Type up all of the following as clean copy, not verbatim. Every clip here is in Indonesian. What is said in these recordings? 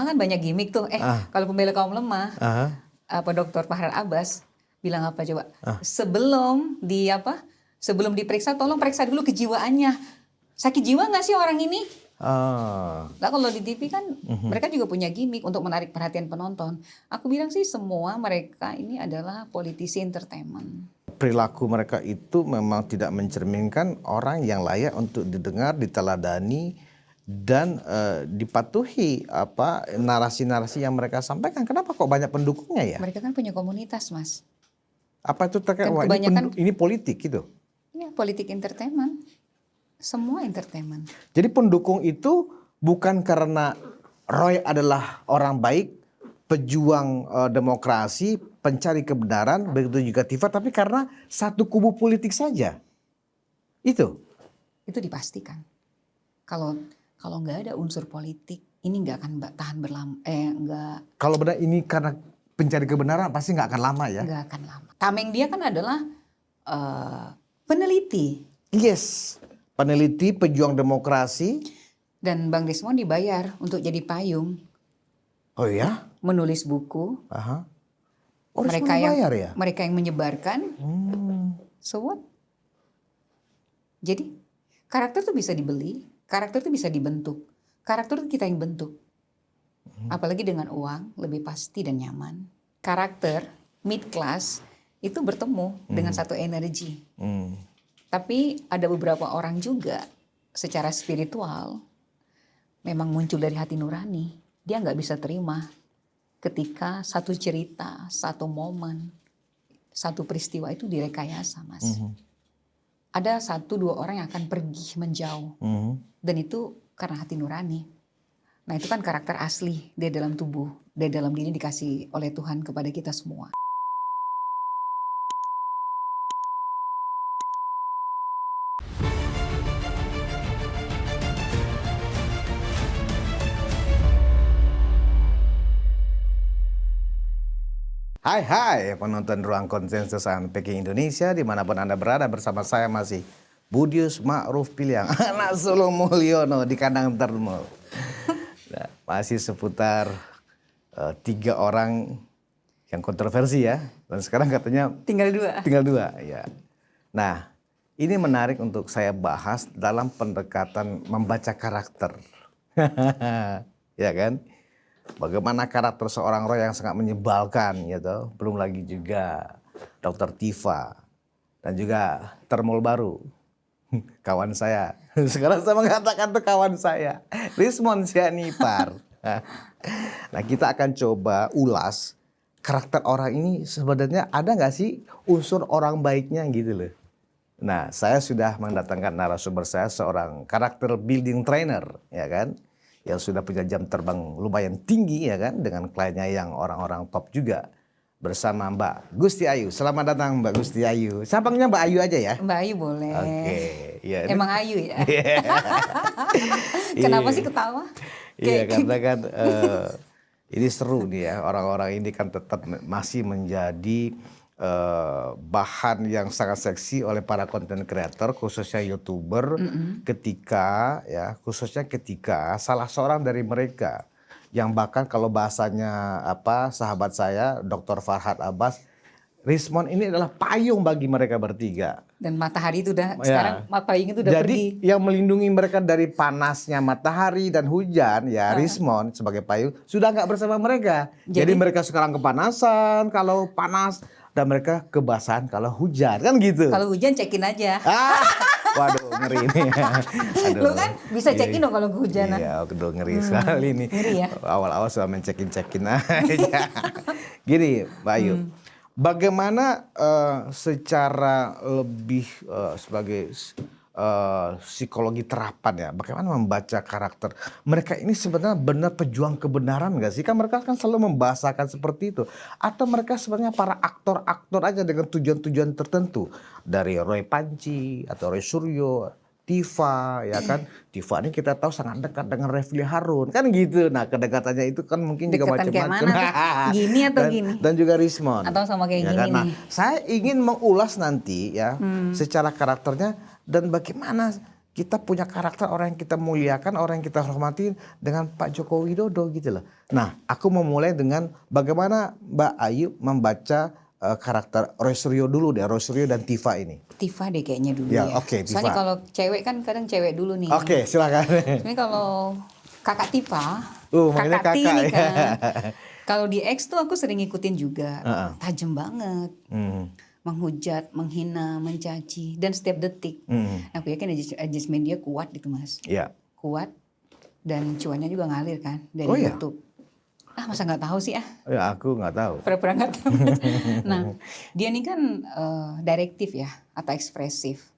kan banyak gimmick tuh. Kalau pembela kaum lemah, apa Dokter Fahran Abbas bilang apa coba? Sebelum diperiksa, tolong periksa dulu kejiwaannya. Sakit jiwa nggak sih orang ini? Nah kalau di TV kan mereka juga punya gimmick untuk menarik perhatian penonton. Aku bilang sih semua mereka ini adalah politisi entertainment. Perilaku mereka itu memang tidak mencerminkan orang yang layak untuk didengar, diteladani, dan dipatuhi narasi-narasi yang mereka sampaikan. Kenapa kok banyak pendukungnya ya? Mereka kan punya komunitas, Mas. Apa itu terkait? Dan Wah, ini politik gitu? Iya, politik entertainment. Semua entertainment. Jadi pendukung itu bukan karena Roy adalah orang baik, pejuang demokrasi, pencari kebenaran, begitu juga Tifa, tapi karena satu kubu politik saja. Itu dipastikan. Kalau nggak ada unsur politik, ini nggak akan tahan berlama. Kalau benar ini karena pencari kebenaran pasti nggak akan lama ya? Nggak akan lama. Tameng dia kan adalah peneliti. Yes, peneliti, pejuang demokrasi. Dan Bang Desmond dibayar untuk jadi payung. Oh ya? Menulis buku. Oh, ya? Mereka yang menyebarkan. So what? Jadi karakter tuh bisa dibeli, karakter tuh bisa dibentuk. Karakter tuh kita yang bentuk. Apalagi dengan uang, lebih pasti dan nyaman. Karakter mid class itu bertemu dengan satu energi. Tapi ada beberapa orang juga secara spiritual memang muncul dari hati nurani. Dia nggak bisa terima ketika satu cerita, satu momen, satu peristiwa itu direkayasa, Mas. Ada 1-2 orang yang akan pergi menjauh. Dan itu karena hati nurani. Nah itu kan karakter asli dari dalam tubuh, dari dalam diri dikasih oleh Tuhan kepada kita semua. Hai penonton Ruang Konsensus Peking Indonesia, dimanapun Anda berada, bersama saya masih Budius Ma'ruf Piliang, anak Solo Mulyono di kandang termul. Nah, masih seputar 3 orang yang kontroversi ya, dan sekarang katanya tinggal dua ya. Nah ini menarik untuk saya bahas dalam pendekatan membaca karakter. Ya kan? Bagaimana karakter seorang Roy yang sangat menyebalkan gitu. Belum lagi juga Dr. Tifa. Dan juga Termul baru. Kawan saya. Sekarang saya mengatakan itu kawan saya. Rismond Sianipar. Nah kita akan coba ulas karakter orang ini sebenarnya ada nggak sih unsur orang baiknya gitu loh. Nah saya sudah mendatangkan narasumber saya, seorang karakter building trainer ya kan. Yang sudah punya jam terbang lumayan tinggi ya kan, dengan kliennya yang orang-orang top juga, bersama Mbak Gusti Ayu. Selamat datang Mbak Gusti Ayu. Sampangnya Mbak Ayu aja ya? Mbak Ayu boleh. Oke. Ya, emang Ayu ya? Kenapa sih ketawa? Iya karena kan ini seru nih ya, orang-orang ini kan tetap masih menjadi bahan yang sangat seksi oleh para content creator, khususnya YouTuber, khususnya ketika salah seorang dari mereka yang bahkan kalau bahasanya sahabat saya Dr. Fahran Abbas, Rismond ini adalah payung bagi mereka bertiga. Dan matahari itu sekarang payung itu udah pergi. Jadi yang melindungi mereka dari panasnya matahari dan hujan ya Rismond sebagai payung sudah nggak bersama mereka. Jadi mereka sekarang kepanasan kalau panas, dan mereka kebasahan kalau hujan, kan gitu. Kalau hujan cekin aja. Waduh ngeri ini. Lu kan bisa cekin dong kalau kehujanan. Iya, aduh ngeri sekali ini. Ngeri ya. Awal-awal sudah mencekin-cekin aja. Gini Mbak Ayu, bagaimana secara lebih sebagai psikologi terapan ya, bagaimana membaca karakter mereka ini sebenarnya benar pejuang kebenaran nggak sih? Kan mereka kan selalu membahasakan seperti itu, atau mereka sebenarnya para aktor-aktor aja dengan tujuan-tujuan tertentu, dari Roy Panci atau Roy Suryo, Tifa ya kan. Tifa ini kita tahu sangat dekat dengan Refli Harun kan gitu. Nah kedekatannya itu kan mungkin juga macam-macam. Gini atau gini? Dan juga Rismond. Atau sama kayak gini nih. Nah, saya ingin mengulas nanti ya secara karakternya dan bagaimana kita punya karakter orang yang kita muliakan, orang yang kita hormati dengan Pak Joko Widodo gitu loh. Nah, aku mau mulai dengan bagaimana Mbak Ayu membaca karakter Roy Suryo dulu deh, Roy Suryo dan Tifa ini. Tifa deh kayaknya dulu Ya, ya. oke, Tifa. Soalnya kalau cewek kan kadang cewek dulu nih. Oke, silakan. Sebenarnya kalau kakak Tifa, mainnya kakak Ti kakak ini ya. kan. Kalau di X tuh aku sering ngikutin juga, tajam banget. Menghujat, menghina, mencaci, dan setiap detik. Aku yakin adjustment dia kuat gitu Mas. Iya. Kuat, dan cuannya juga ngalir kan dari Oh, iya? YouTube. Masa nggak tahu sih Ya, aku nggak tahu. pura-pura nggak tahu. Nah, dia ini kan direktif ya, atau ekspresif.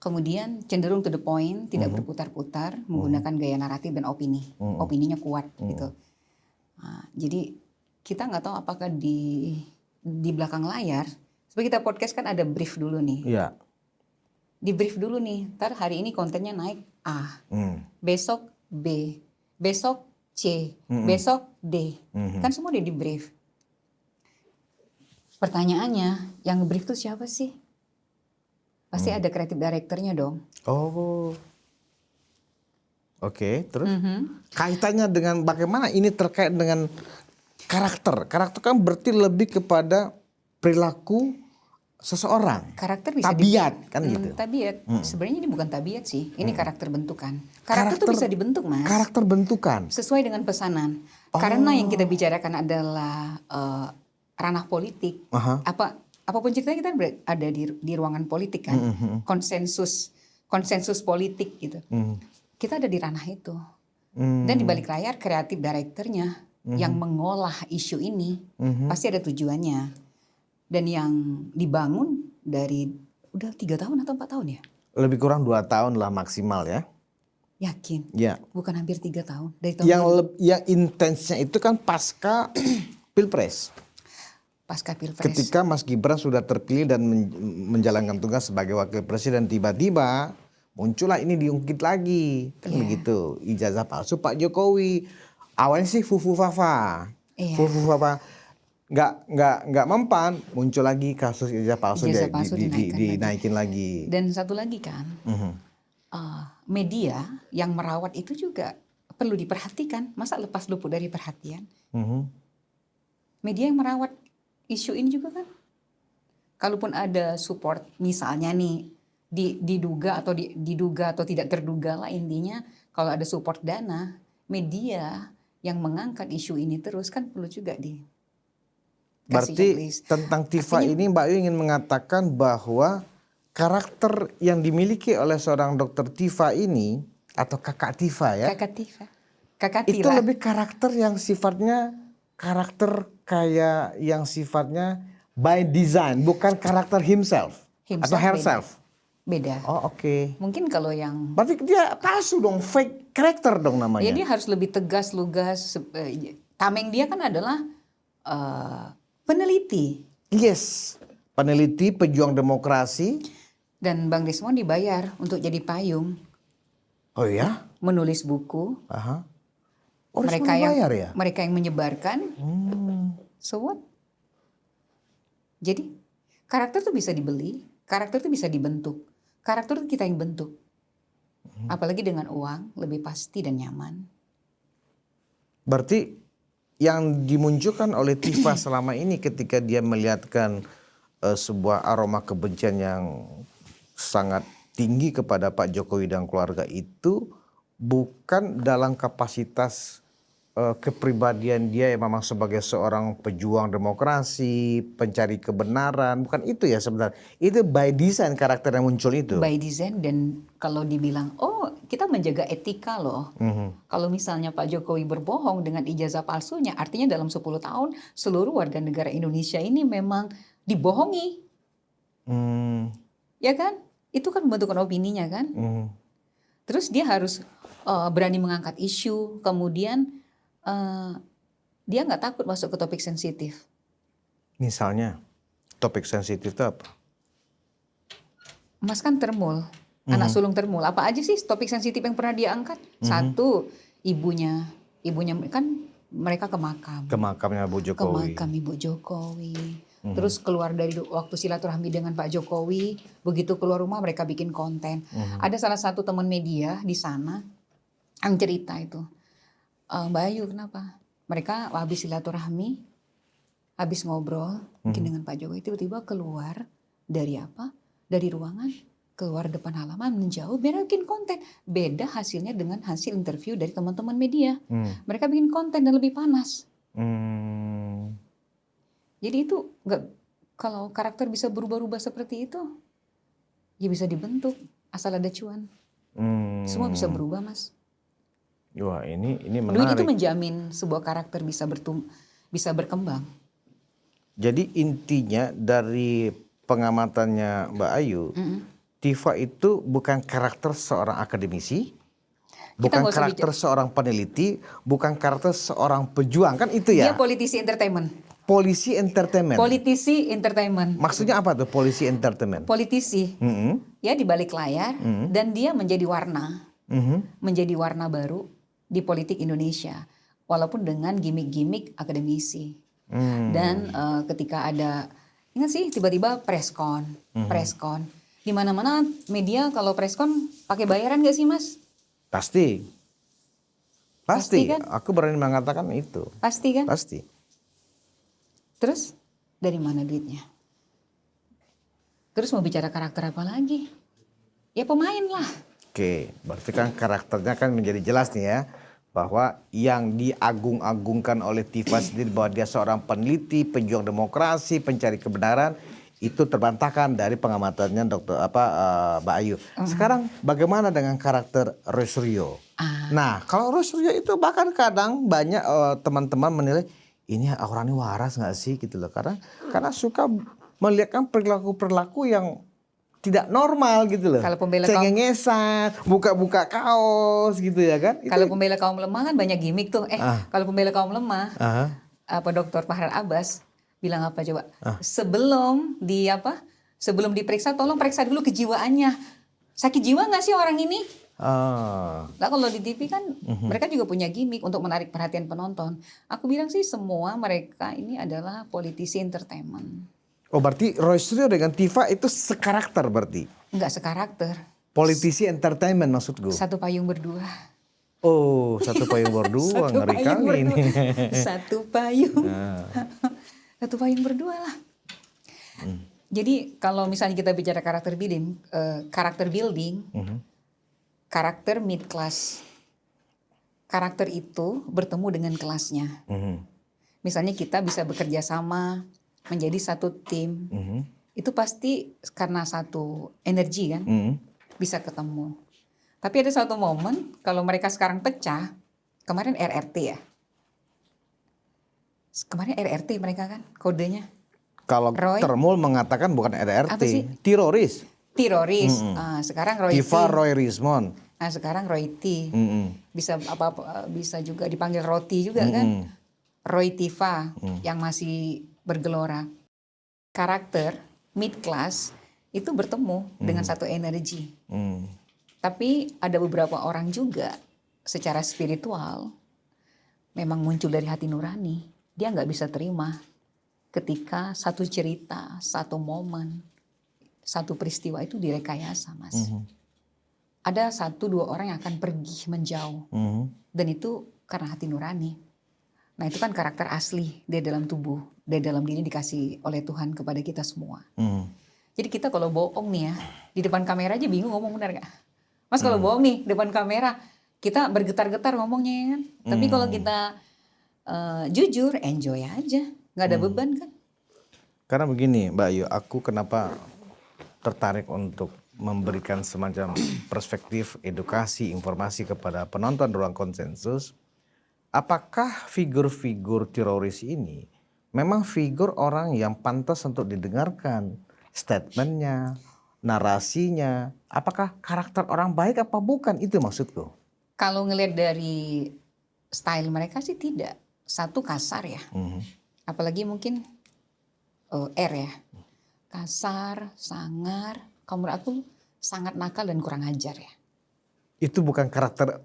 Kemudian cenderung to the point, tidak berputar-putar, menggunakan gaya naratif dan opini. Opininya kuat gitu. Nah, jadi kita nggak tahu apakah di belakang layar, seperti kita podcast kan ada brief dulu nih. Iya. Di brief dulu nih, ntar hari ini kontennya naik A, besok B, besok C, besok D. Kan semua udah di brief. Pertanyaannya, yang brief itu siapa sih? Pasti ada creative directornya dong. Oh. Oke, terus kaitannya dengan bagaimana ini terkait dengan karakter. Karakter kan berarti lebih kepada perilaku seseorang. Karakter bisa tabiat kan gitu. Tabiat. Sebenarnya ini bukan tabiat sih. Ini karakter bentukan. Karakter tuh bisa dibentuk, Mas. Karakter bentukan. Sesuai dengan pesanan. Karena yang kita bicarakan adalah ranah politik. Apapun ceritanya kita ada di ruangan politik kan. Konsensus politik gitu. Kita ada di ranah itu. Dan di balik layar kreatif direkturnya yang mengolah isu ini pasti ada tujuannya. Dan yang dibangun dari udah 3 tahun atau 4 tahun ya? Lebih kurang 2 tahun lah maksimal ya. Yakin? Ya. Bukan hampir 3 tahun. Dari tahun yang intensnya itu kan pasca Pilpres. Pasca Pilpres. Ketika Mas Gibran sudah terpilih dan menjalankan tugas sebagai wakil presiden, tiba-tiba muncullah ini diungkit lagi. Kan begitu. Ijazah palsu Pak Jokowi. Awalnya sih fufu-fafa. Fufu-fafa. Nggak mempan, muncul lagi kasus ijazah palsu, dinaikin lagi. Dan satu lagi kan, media yang merawat itu juga perlu diperhatikan. Masa lepas luput dari perhatian? Media yang merawat isu ini juga kan, kalaupun ada support, misalnya nih diduga atau tidak terduga lah intinya, kalau ada support dana, media yang mengangkat isu ini terus kan perlu juga Berarti tentang Tifa ini Mbak Yu ingin mengatakan bahwa karakter yang dimiliki oleh seorang dokter Tifa ini, atau kakak Tifa ya. Kakak Tifa. Kakak itu lebih karakter yang sifatnya karakter kayak yang sifatnya by design, bukan karakter himself atau herself. Beda. Oh, oke. Mungkin kalau yang berarti dia palsu dong, fake karakter dong namanya. Ya dia harus lebih tegas, lugas. Tameng dia kan adalah peneliti. Yes, peneliti, pejuang demokrasi. Dan Bang Desmond dibayar untuk jadi payung. Oh ya? Menulis buku. Oh, mereka yang menyebarkan. So what? Jadi karakter tuh bisa dibeli, karakter tuh bisa dibentuk. Karakter tuh kita yang bentuk. Apalagi dengan uang, lebih pasti dan nyaman. Berarti yang dimunculkan oleh Tifa selama ini ketika dia melihatkan sebuah aroma kebencian yang sangat tinggi kepada Pak Jokowi dan keluarga itu bukan dalam kapasitas kepribadian dia yang memang sebagai seorang pejuang demokrasi, pencari kebenaran, bukan itu ya sebenarnya. Itu by design karakter yang muncul itu. By design, dan kalau dibilang, oh kita menjaga etika loh. Kalau misalnya Pak Jokowi berbohong dengan ijazah palsunya, artinya dalam 10 tahun seluruh warga negara Indonesia ini memang dibohongi. Ya kan? Itu kan bentukan opininya kan? Terus dia harus berani mengangkat isu, kemudian dia nggak takut masuk ke topik sensitif. Misalnya? Topik sensitif itu apa? Mas kan termul, anak sulung termul. Apa aja sih topik sensitif yang pernah dia angkat? Satu, ibunya kan mereka ke makam. Ke makamnya Bu Jokowi. Ke makam Ibu Jokowi. Terus keluar dari waktu silaturahmi dengan Pak Jokowi, begitu keluar rumah mereka bikin konten. Ada salah satu teman media di sana yang cerita itu, Mbak Ayu kenapa? Mereka habis silaturahmi, habis ngobrol mungkin dengan Pak Jokowi, tiba-tiba keluar dari apa? Dari ruangan, keluar depan halaman, menjauh, biar bikin konten. Beda hasilnya dengan hasil interview dari teman-teman media. Mereka bikin konten dan lebih panas. Jadi itu nggak, kalau karakter bisa berubah-ubah seperti itu, ya bisa dibentuk asal ada cuan. Semua bisa berubah, Mas. Wah, ini Duit menarik. itu menjamin sebuah karakter bisa berkembang. Jadi intinya dari pengamatannya Mbak Ayu, Tifa itu bukan karakter seorang akademisi, bukan karakter seorang peneliti, bukan karakter seorang pejuang, kan itu ya? Dia politisi entertainment. Polisi entertainment. Politisi entertainment. Maksudnya apa tuh polisi entertainment? Politisi, ya di balik layar, dan dia menjadi warna, menjadi warna baru di politik Indonesia, walaupun dengan gimmick-gimmick akademisi. Dan ketika ada, ingat sih tiba-tiba preskon, di mana-mana media kalau preskon pakai bayaran gak sih, Mas? Pasti Kan? Aku berani mengatakan itu. Pasti kan? Pasti. Terus dari mana duitnya? Terus mau bicara karakter apa lagi? Ya pemain lah. Oke, berarti kan karakternya kan menjadi jelas nih ya, bahwa yang diagung-agungkan oleh Tifa sendiri bahwa dia seorang peneliti, pejuang demokrasi, pencari kebenaran, itu terbantahkan dari pengamatannya Mbak Ayu. Sekarang bagaimana dengan karakter Rosario? Nah, kalau Rosario itu bahkan kadang banyak teman-teman menilai ini orangnya waras nggak sih gitu loh, karena suka melihatkan perilaku yang tidak normal gitu loh. Kalau pembela cengengesan, buka-buka kaos gitu ya kan. Kalau pembela kaum lemah kan banyak gimmick tuh. Kalau pembela kaum lemah, apa Dr. Farhad Abbas bilang apa coba? Sebelum diperiksa, tolong periksa dulu kejiwaannya. Sakit jiwa nggak sih orang ini? Nah kalau di TV kan mereka juga punya gimmick untuk menarik perhatian penonton. Aku bilang sih semua mereka ini adalah politisi entertainment. Oh berarti Rosario dengan Tifa itu sekarakter berarti? Enggak sekarakter. Politisi entertainment maksudku? Satu payung berdua. Oh satu payung berdua, ngeri kali ini. Satu payung. Satu payung berdua lah. Jadi kalau misalnya kita bicara karakter building, karakter mid class, karakter itu bertemu dengan kelasnya. Misalnya kita bisa bekerja sama menjadi satu tim, itu pasti karena satu energi kan, bisa ketemu. Tapi ada satu momen kalau mereka sekarang pecah, kemarin RRT ya, kemarin RRT mereka kan kodenya. Kalau Termul mengatakan bukan RRT, teroris. Sekarang Roy Tifa Roy Rismond. Nah sekarang Roy T. Bisa juga dipanggil Roti juga kan. Roy Tifa yang masih bergelora. Karakter mid class itu bertemu dengan satu energi. Tapi ada beberapa orang juga secara spiritual memang muncul dari hati nurani. Dia nggak bisa terima ketika satu cerita, satu momen, satu peristiwa itu direkayasa, Mas. Ada 1-2 orang yang akan pergi menjauh. Dan itu karena hati nurani. Nah itu kan karakter asli dia dalam tubuh, dia dalam diri dikasih oleh Tuhan kepada kita semua. Jadi kita kalau bohong nih ya, di depan kamera aja bingung ngomong benar gak? Mas kalau bohong nih depan kamera, kita bergetar-getar ngomongnya ya kan. Tapi kalau kita jujur, enjoy aja. Gak ada beban kan? Karena begini Mbak Ayu, aku kenapa tertarik untuk memberikan semacam perspektif, edukasi, informasi kepada penonton Ruang Konsensus. Apakah figur-figur teroris ini memang figur orang yang pantas untuk didengarkan? Statementnya, narasinya, apakah karakter orang baik apa bukan? Itu maksudku. Kalau ngelihat dari style mereka sih tidak. Satu kasar ya. Apalagi mungkin R ya. Kasar, sangar. Kalau menurut aku sangat nakal dan kurang ajar ya. Itu bukan karakter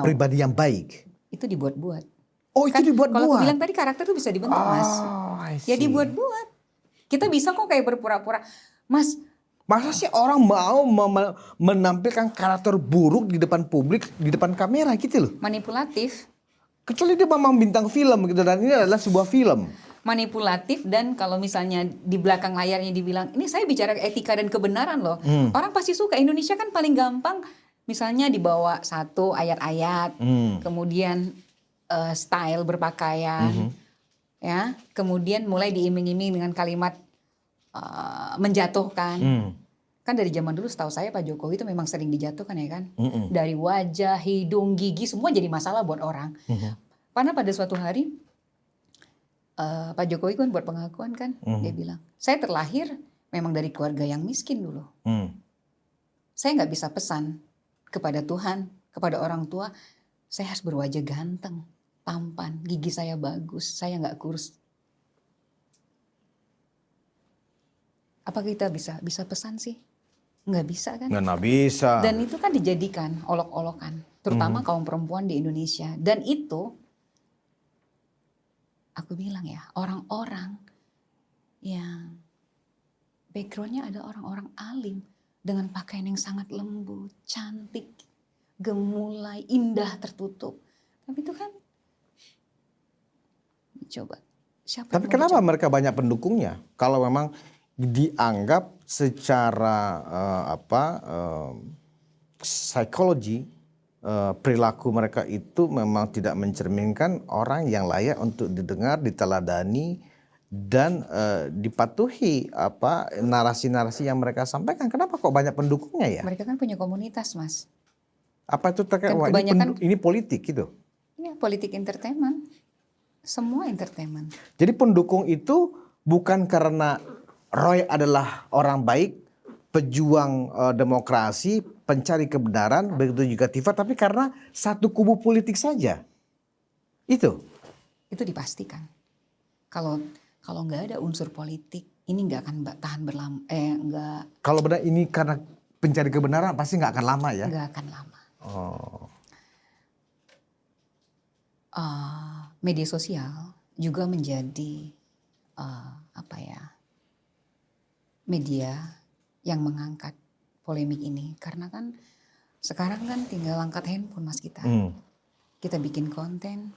pribadi yang baik? Itu dibuat-buat. Oh itu dibuat-buat? Kalau aku bilang tadi karakter itu bisa dibentuk Mas. Ya dibuat-buat. Kita bisa kok kayak berpura-pura, Mas. Masa sih orang mau menampilkan karakter buruk di depan publik, di depan kamera gitu loh. Manipulatif. Kecuali dia memang bintang film gitu, dan ini adalah sebuah film. Manipulatif, dan kalau misalnya di belakang layarnya dibilang, ini saya bicara etika dan kebenaran loh. Orang pasti suka. Indonesia kan paling gampang, misalnya dibawa satu ayat-ayat, kemudian style berpakaian, ya, kemudian mulai diiming-iming dengan kalimat menjatuhkan. Kan dari zaman dulu setahu saya Pak Jokowi itu memang sering dijatuhkan ya kan. Dari wajah, hidung, gigi, semua jadi masalah buat orang. Karena pada suatu hari Pak Jokowi kan buat pengakuan kan, dia bilang, saya terlahir memang dari keluarga yang miskin dulu. Saya nggak bisa pesan kepada Tuhan, kepada orang tua, saya harus berwajah ganteng, tampan, gigi saya bagus, saya nggak kurus. Apa kita bisa pesan sih? Nggak bisa kan? Nggak bisa. Dan itu kan dijadikan olok-olokan, terutama kaum perempuan di Indonesia. Dan itu, aku bilang ya, orang-orang yang backgroundnya ada orang-orang alim dengan pakaian yang sangat lembut, cantik, gemulai, indah, tertutup. Tapi itu kan, coba siapa? Tapi kenapa mereka banyak pendukungnya? Kalau memang dianggap secara psikologi, perilaku mereka itu memang tidak mencerminkan orang yang layak untuk didengar, diteladani, dan dipatuhi narasi-narasi yang mereka sampaikan. Kenapa kok banyak pendukungnya ya? Mereka kan punya komunitas, Mas. Apa itu terkait Kan ini politik gitu? Iya, politik entertainment. Semua entertainment. Jadi pendukung itu bukan karena Roy adalah orang baik, pejuang demokrasi, pencari kebenaran, begitu juga Tifa, tapi karena satu kubu politik saja. Itu dipastikan. Kalau nggak ada unsur politik, ini nggak akan tahan berlama. Nggak. Kalau benar ini karena pencari kebenaran, pasti nggak akan lama ya? Nggak akan lama. Oh. Media sosial juga menjadi media yang mengangkat polemik ini, karena kan sekarang kan tinggal angkat handphone Mas kita. Kita bikin konten,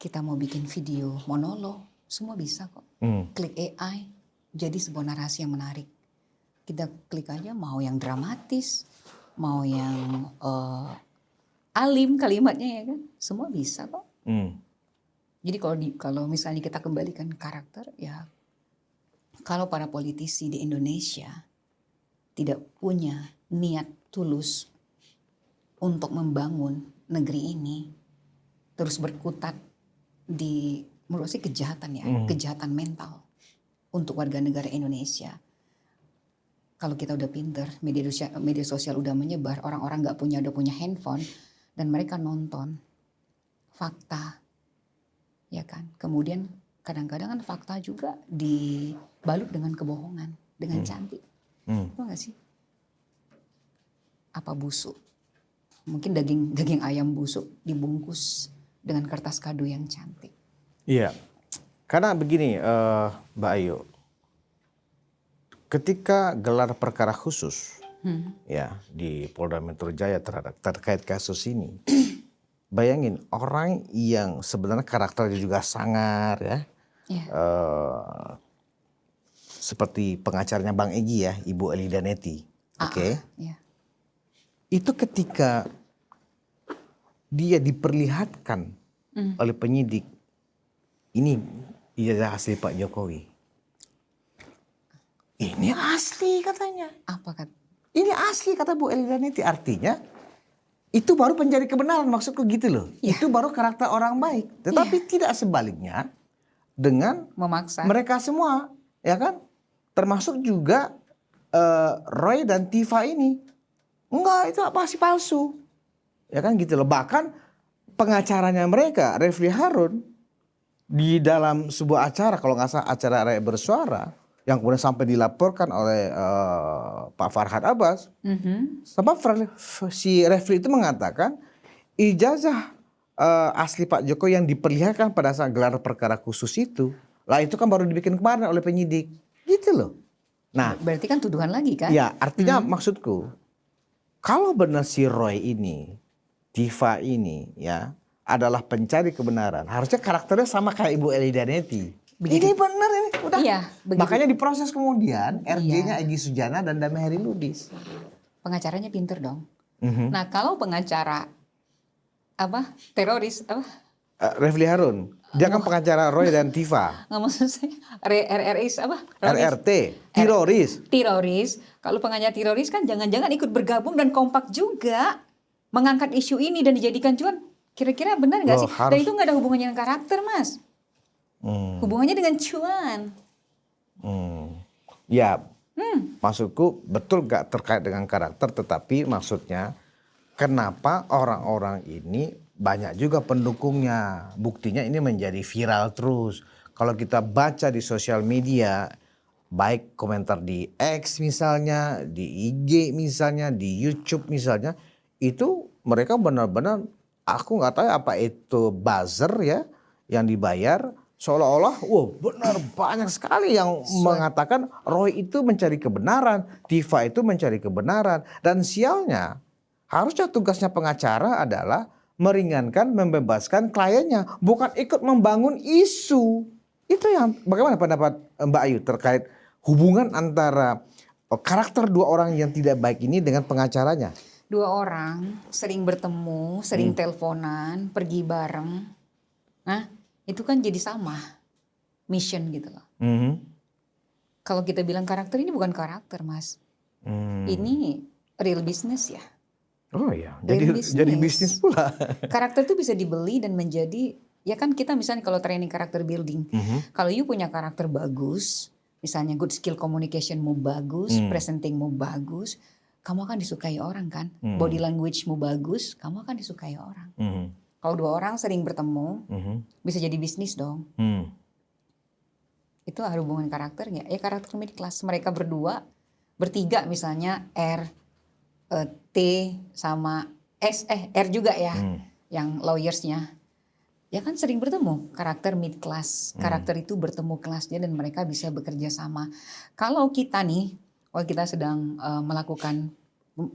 kita mau bikin video monolog, semua bisa kok. Klik AI, jadi sebuah narasi yang menarik. Kita klik aja, mau yang dramatis, mau yang alim kalimatnya ya kan, semua bisa kok. Jadi kalau misalnya kita kembalikan karakter, ya kalau para politisi di Indonesia tidak punya niat tulus untuk membangun negeri ini, terus berkutat di menurut saya kejahatan ya, kejahatan mental untuk warga negara Indonesia. Kalau kita udah pinter, media sosial udah menyebar, orang-orang udah punya handphone dan mereka nonton fakta, ya kan. Kemudian kadang-kadang kan fakta juga dibalut dengan kebohongan, dengan cantik. Tahu gak sih? Apa busuk? Mungkin daging ayam busuk dibungkus dengan kertas kado yang cantik. Iya, karena begini Mbak Ayu, ketika gelar perkara khusus ya di Polda Metro Jaya terkait kasus ini, bayangin orang yang sebenarnya karakternya juga sangar ya. Seperti pengacaranya Bang Egy ya, Ibu Elida Neti. Oke. Itu ketika dia diperlihatkan oleh penyidik, ini ijazah asli Pak Jokowi. Ini asli katanya. Apa kata? Ini asli kata Bu Elida Neti. Artinya itu baru pencari kebenaran, maksudku gitu loh. Itu baru karakter orang baik. Tetapi tidak sebaliknya dengan memaksa mereka semua, ya kan? Termasuk juga Roy dan Tifa ini. Enggak, itu pasti palsu. Ya kan gitu loh. Bahkan pengacaranya mereka, Refli Harun, di dalam sebuah acara, kalau nggak salah acara Rakyat Bersuara, yang kemudian sampai dilaporkan oleh Pak Farhad Abbas. Sebab si Refli itu mengatakan ijazah asli Pak Jokowi yang diperlihatkan pada saat gelar perkara khusus itu, lah itu kan baru dibikin kemarin oleh penyidik. Gitu loh. Nah, berarti kan tuduhan lagi kan? ya artinya maksudku, kalau benar si Roy ini, Diva ini ya adalah pencari kebenaran, harusnya karakternya sama kayak Ibu Eli Danetti. Begitu. Ini benar ini, udah. Iya, begitu. Makanya diproses kemudian RJ-nya Egy Sujana dan Damai Heri Lubis. Pengacaranya pinter dong. Nah, kalau pengacara teroris Refli Harun, dia kan pengacara Roy dan Diva. nggak maksud saya RRIs RRT, teroris. Kalau pengacara teroris kan jangan-jangan ikut bergabung dan kompak juga mengangkat isu ini dan dijadikan cuan. Kira-kira benar nggak sih? Dan itu nggak ada hubungannya dengan karakter, Mas. Hubungannya dengan cuan. Ya, maksudku betul gak terkait dengan karakter, tetapi maksudnya kenapa orang-orang ini banyak juga pendukungnya. Buktinya ini menjadi viral terus. Kalau kita baca di sosial media, baik komentar di X misalnya, di IG misalnya, di YouTube misalnya, itu mereka benar-benar, aku nggak tahu apa itu buzzer ya, yang dibayar. Seolah-olah, benar banyak sekali yang mengatakan Roy itu mencari kebenaran, Diva itu mencari kebenaran. Dan sialnya, harusnya tugasnya pengacara adalah meringankan, membebaskan kliennya, bukan ikut membangun isu. Itu yang, bagaimana pendapat Mbak Ayu terkait hubungan antara karakter dua orang yang tidak baik ini dengan pengacaranya? Dua orang sering bertemu, sering teleponan, pergi bareng. Itu kan jadi sama mission gitu loh. Kalau kita bilang karakter, ini bukan karakter, Mas. Ini real business ya. Oh iya, jadi bisnis pula. Karakter itu bisa dibeli dan menjadi, ya kan kita misalnya kalau training karakter building, kalau you punya karakter bagus, misalnya good skill communicationmu bagus, presentingmu bagus, kamu akan disukai orang kan. Body languagemu bagus, kamu akan disukai orang. Kalau dua orang sering bertemu, bisa jadi bisnis dong. Itu ada hubungan karakter nggak? Ya karakter middle class. Mereka berdua, bertiga misalnya R, T sama S, R juga ya, yang lawyersnya. Ya kan sering bertemu, karakter mid class. Karakter itu bertemu kelasnya dan mereka bisa bekerja sama. Kalau kita nih, kalau kita sedang melakukan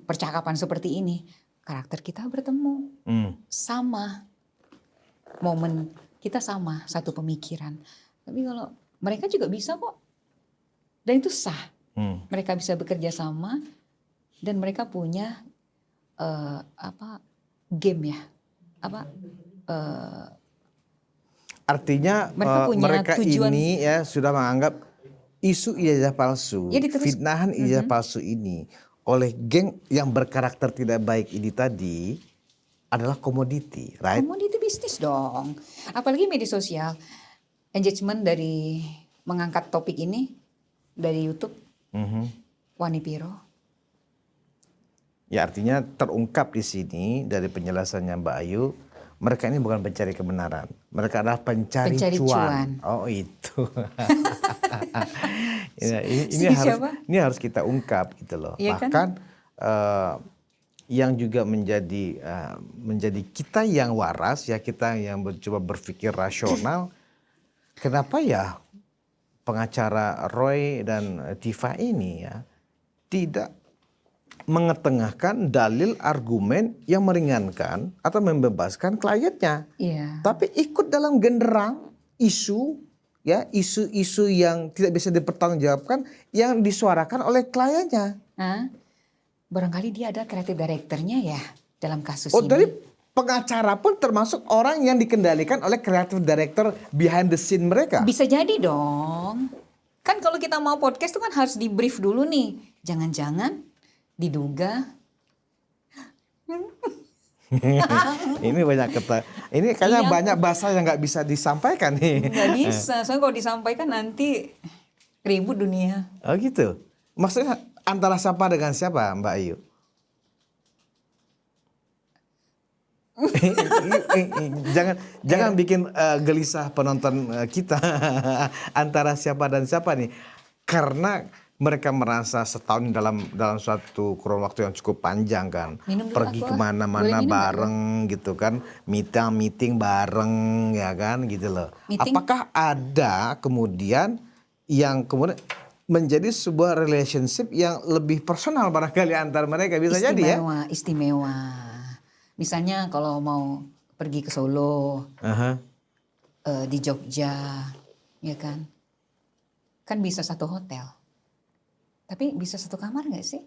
percakapan seperti ini, karakter kita bertemu, sama momen kita sama, satu pemikiran. Tapi kalau mereka juga bisa kok, dan itu sah. Mereka bisa bekerja sama dan mereka punya game ya, artinya mereka ini ya sudah menganggap isu ijazah palsu, fitnahan ijazah palsu ini oleh geng yang berkarakter tidak baik ini tadi adalah komoditi, right? Komoditi bisnis dong. Apalagi media sosial, engagement dari mengangkat topik ini dari YouTube, Wani Piro. Ya artinya terungkap di sini dari penjelasannya Mbak Ayu, mereka ini bukan pencari kebenaran, mereka adalah pencari cuan. Oh itu. ini harus kita ungkap gitu loh. Ya, bahkan kan? Yang juga menjadi kita yang waras ya, kita yang mencoba berpikir rasional. Kenapa ya pengacara Roy dan Diva ini ya tidak mengetengahkan dalil argumen yang meringankan atau membebaskan kliennya, tapi ikut dalam genderang isu ya, isu-isu yang tidak bisa dipertanggungjawabkan yang disuarakan oleh kliennya. Barangkali dia ada kreatif direkturnya ya dalam kasus ini. Dari pengacara pun termasuk orang yang dikendalikan oleh kreatif director behind the scene mereka. Bisa jadi dong. Kan kalau kita mau podcast itu kan harus di brief dulu nih. Jangan-jangan diduga. Ini banyak ini kayaknya banyak bahasa yang nggak bisa disampaikan nih. Nggak bisa, soalnya kalau disampaikan nanti ribut dunia. Oh gitu. Maksudnya antara siapa dengan siapa, Mbak Ayu? jangan bikin gelisah penonton kita. Antara siapa dan siapa nih? Karena mereka merasa setahun dalam suatu kurun waktu yang cukup panjang kan, pergi kemana-mana bareng gitu kan, meeting bareng ya kan gitu loh. Apakah ada kemudian yang kemudian menjadi sebuah relationship yang lebih personal barangkali antar mereka, bisa jadi ya. Istimewa. Misalnya kalau mau pergi ke Solo, Aha. di Jogja, ya kan? Kan bisa satu hotel. Tapi bisa satu kamar nggak sih?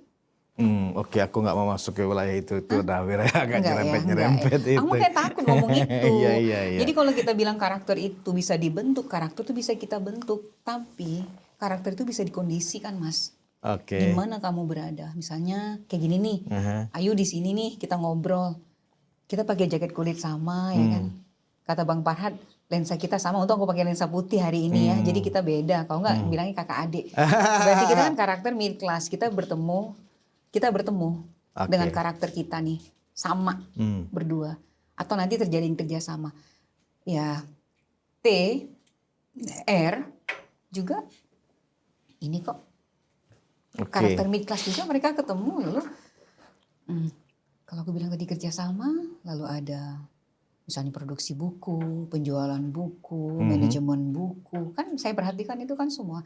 Oke, aku nggak mau masuk ke wilayah itu udah agak Enggak nyerempet-nyerempet ya. itu. Kamu kayak takut ngomong itu. Iya. Jadi kalau kita bilang karakter itu bisa dibentuk, karakter itu bisa kita bentuk. Tapi karakter itu bisa dikondisikan, Mas. Oke. Di mana kamu berada. Misalnya kayak gini nih. Ayo di sini nih kita ngobrol. Kita pakai jaket kulit sama, ya kan. Kata Bang Farhad, lensa kita sama. Untuk aku pakai lensa putih hari ini ya. Jadi kita beda. Kalau nggak bilangnya kakak adik. Berarti kita kan karakter mid class. Kita bertemu dengan karakter kita nih sama berdua, atau nanti terjadi kerjasama. Ya T, R juga ini kok karakter mid class juga, mereka ketemu loh. Kalau aku bilang tadi kerjasama, lalu ada misalnya produksi buku, penjualan buku, manajemen buku, kan saya perhatikan itu kan semua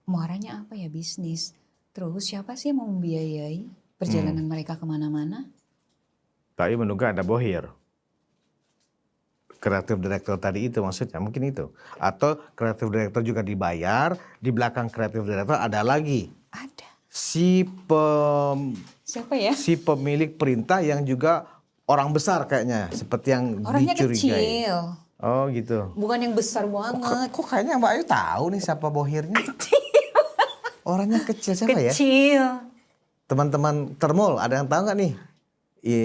muaranya apa ya, bisnis. Terus siapa sih yang mau membiayai perjalanan mereka kemana-mana? Tapi menduga ada bohir. Kreatif director tadi itu maksudnya, mungkin itu. Atau kreatif director juga dibayar, di belakang kreatif director ada lagi. Ada. Siapa ya? Si pemilik perintah yang juga orang besar kayaknya, seperti yang orangnya dicurigai. Kecil. Oh gitu. Bukan yang besar banget. Kok kayaknya Mbak Ayu tahu nih siapa bohirnya? Orangnya kecil siapa ya? Kecil. Teman-teman Termol ada yang tahu nggak nih?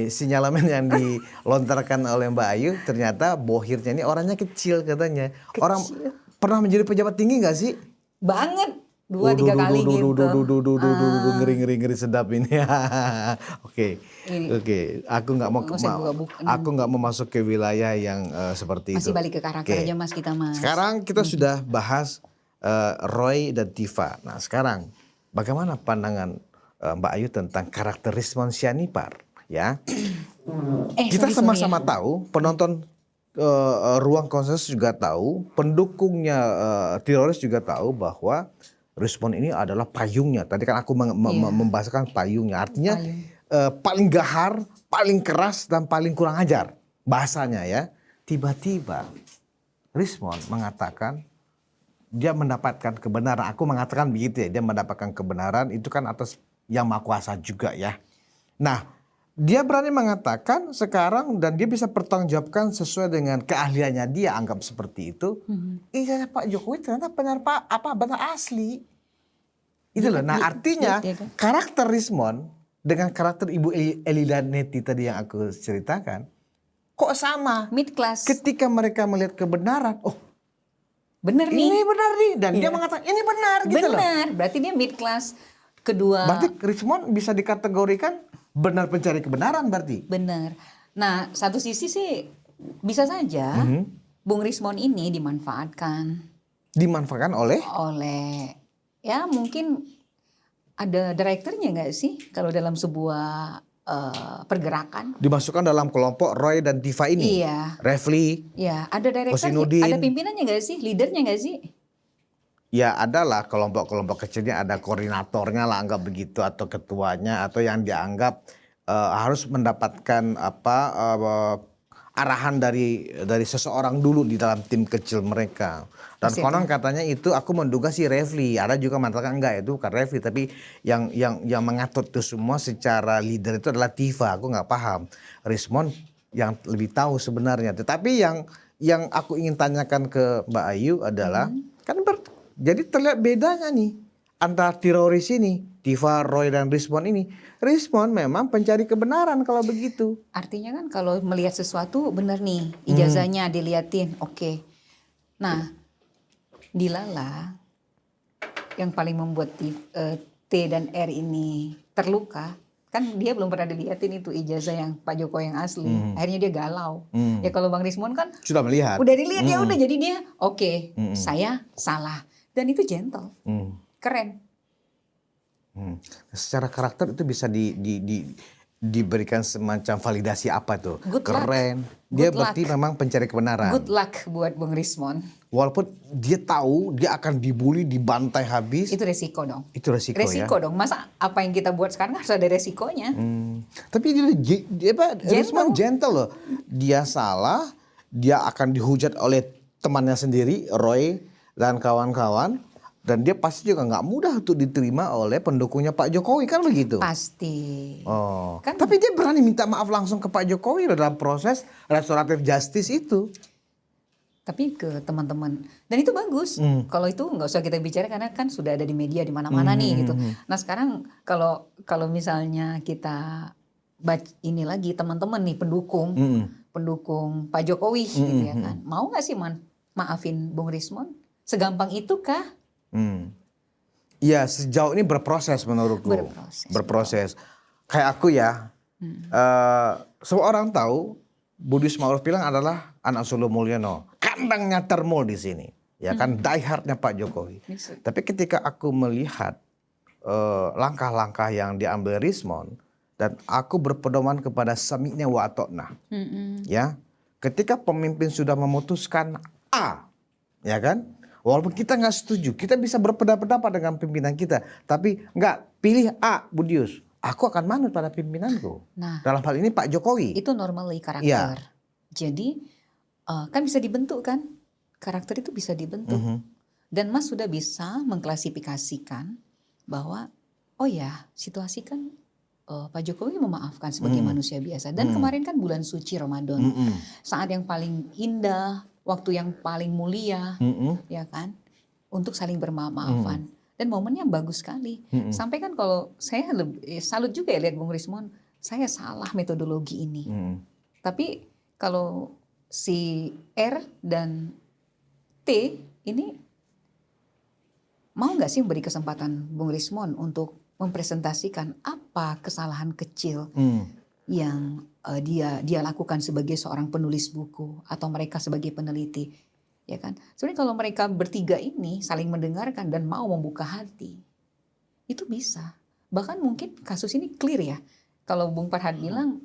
Sinyalemen yang dilontarkan oleh Mbak Ayu ternyata bohirnya ini orangnya kecil katanya. Orang pernah menjadi pejabat tinggi nggak sih? Banget. 2-3 kali gitu. Ngeri sedap ini. Oke. Aku nggak mau masuk ke wilayah yang seperti itu. Masih balik ke karakter aja Mas kita Mas. Sekarang kita sudah bahas Roy dan Tifa. Nah sekarang bagaimana pandangan Mbak Ayu tentang karakter Rizwan Syahipar? Ya, kita sama-sama tahu, penonton Ruang Konsensus juga tahu, pendukungnya teroris juga tahu bahwa Rizwan ini adalah payungnya. Tadi kan aku membahasakan payungnya, artinya paling gahar, paling keras dan paling kurang ajar bahasanya ya. Tiba-tiba Rizwan mengatakan dia mendapatkan kebenaran. Aku mengatakan begitu ya, dia mendapatkan kebenaran itu kan atas Yang Maha Kuasa juga ya. Nah, dia berani mengatakan sekarang dan dia bisa pertanggungjawabkan sesuai dengan keahliannya dia, anggap seperti itu. Iya Pak Jokowi ternyata benar asli. Itu loh. Nah, artinya karakter Rizwan dengan karakter Ibu Elila Neti tadi yang aku ceritakan kok sama. Mid class. Ketika mereka melihat kebenaran, oh benar nih. Ini benar nih. Dan dia mengatakan ini benar gitu loh. Benar, berarti dia mid class. Kedua. Berarti Rizwan bisa dikategorikan benar pencari kebenaran berarti. Benar. Nah, satu sisi sih bisa saja Bung Rizwan ini dimanfaatkan. Dimanfaatkan oleh? Ya mungkin ada direkturnya nggak sih kalau dalam sebuah pergerakan. Dimasukkan dalam kelompok Roy dan Tifa ini. Iya. Refli. Iya, ada direkturnya, ada pimpinannya nggak sih, leadernya nggak sih? Ya adalah kelompok-kelompok kecilnya, ada koordinatornya lah anggap begitu, atau ketuanya, atau yang dianggap harus mendapatkan arahan dari seseorang dulu di dalam tim kecil mereka. Dan konon katanya itu aku menduga si Refli, ada juga mengatakan enggak itu bukan Refli, tapi yang mengatur itu semua secara leader itu adalah Tifa. Aku nggak paham. Rizwan yang lebih tahu sebenarnya. Tetapi yang aku ingin tanyakan ke Mbak Ayu adalah jadi terlihat bedanya nih antara teroris ini, Tifa, Roy dan Rizwan ini. Rizwan memang pencari kebenaran kalau begitu. Artinya kan kalau melihat sesuatu benar nih, ijazahnya diliatin, oke. Nah, Dilala yang paling membuat T dan R ini terluka, kan dia belum pernah diliatin itu ijazah yang Pak Jokowi yang asli. Akhirnya dia galau. Ya kalau Bang Rizwan kan sudah melihat. Udah dilihat ya udah, jadi dia oke, saya salah. Dan itu gentle. Keren. Secara karakter itu bisa diberikan semacam validasi apa tuh? Good Keren. luck. Dia Good berarti luck. memang pencari kebenaran. Good luck buat Bung Rismon. Walaupun dia tahu dia akan dibully, dibantai habis. Itu resiko dong. Itu resiko ya. Resiko dong. Masa apa yang kita buat sekarang harus ada resikonya. Tapi Rismon gentle loh. Dia salah, dia akan dihujat oleh temannya sendiri, Roy dan kawan-kawan. Dan dia pasti juga nggak mudah untuk diterima oleh pendukungnya Pak Jokowi, kan begitu? Pasti. Oh. Kan, tapi dia berani minta maaf langsung ke Pak Jokowi dalam proses restoratif justice itu. Tapi ke teman-teman. Dan itu bagus. Kalau itu nggak usah kita bicara karena kan sudah ada di media di mana-mana nih gitu. Nah sekarang kalau misalnya kita ini lagi teman-teman nih pendukung Pak Jokowi gitu ya kan. Mau nggak sih maafin Bung Rismon? Segampang itu kah? Ya sejauh ini berproses menurutku. Berproses. Kayak aku ya, semua orang tahu Budi Ismail bilang adalah anak Solo Mulyono, kandangnya termul di sini, ya kan, diehardnya Pak Jokowi. Tapi ketika aku melihat langkah-langkah yang diambil Rismon dan aku berpedoman kepada sami'na wa ata'na, ya, ketika pemimpin sudah memutuskan A, ya kan? Walaupun kita nggak setuju, kita bisa berpendapat dengan pimpinan kita. Tapi nggak, pilih A, Budius. Aku akan manut pada pimpinanku. Nah, dalam hal ini Pak Jokowi. Itu normally karakter. Ya. Jadi kan bisa dibentuk kan? Karakter itu bisa dibentuk. Dan Mas sudah bisa mengklasifikasikan bahwa oh ya situasi kan Pak Jokowi memaafkan sebagai manusia biasa. Dan kemarin kan bulan suci Ramadan. Saat yang paling indah, waktu yang paling mulia, ya kan, untuk saling bermaaf-maafan. Dan momennya bagus sekali. Sampai kan kalau saya salut juga ya lihat Bung Rismon, saya salah metodologi ini. Tapi kalau si R dan T ini mau nggak sih memberi kesempatan Bung Rismon untuk mempresentasikan apa kesalahan kecil yang dia lakukan sebagai seorang penulis buku atau mereka sebagai peneliti, ya kan? Sebenarnya kalau mereka bertiga ini saling mendengarkan dan mau membuka hati, itu bisa. Bahkan mungkin kasus ini clear ya. Kalau Bung Farhad bilang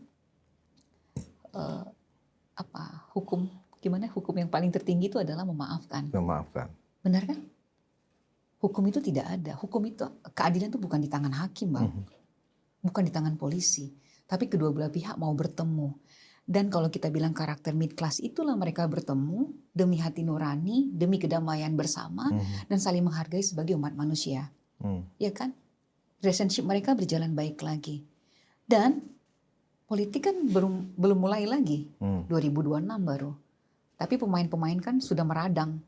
hukum yang paling tertinggi itu adalah memaafkan. Memaafkan. Benar kan? Hukum itu tidak ada. Hukum itu, keadilan itu bukan di tangan hakim, Bang. Bukan di tangan polisi. Tapi kedua belah pihak mau bertemu. Dan kalau kita bilang karakter mid class, itulah mereka bertemu demi hati nurani, demi kedamaian bersama, dan saling menghargai sebagai umat manusia. Ya kan? Relationship mereka berjalan baik lagi. Dan politik kan belum mulai lagi. 2026 baru. Tapi pemain-pemain kan sudah meradang.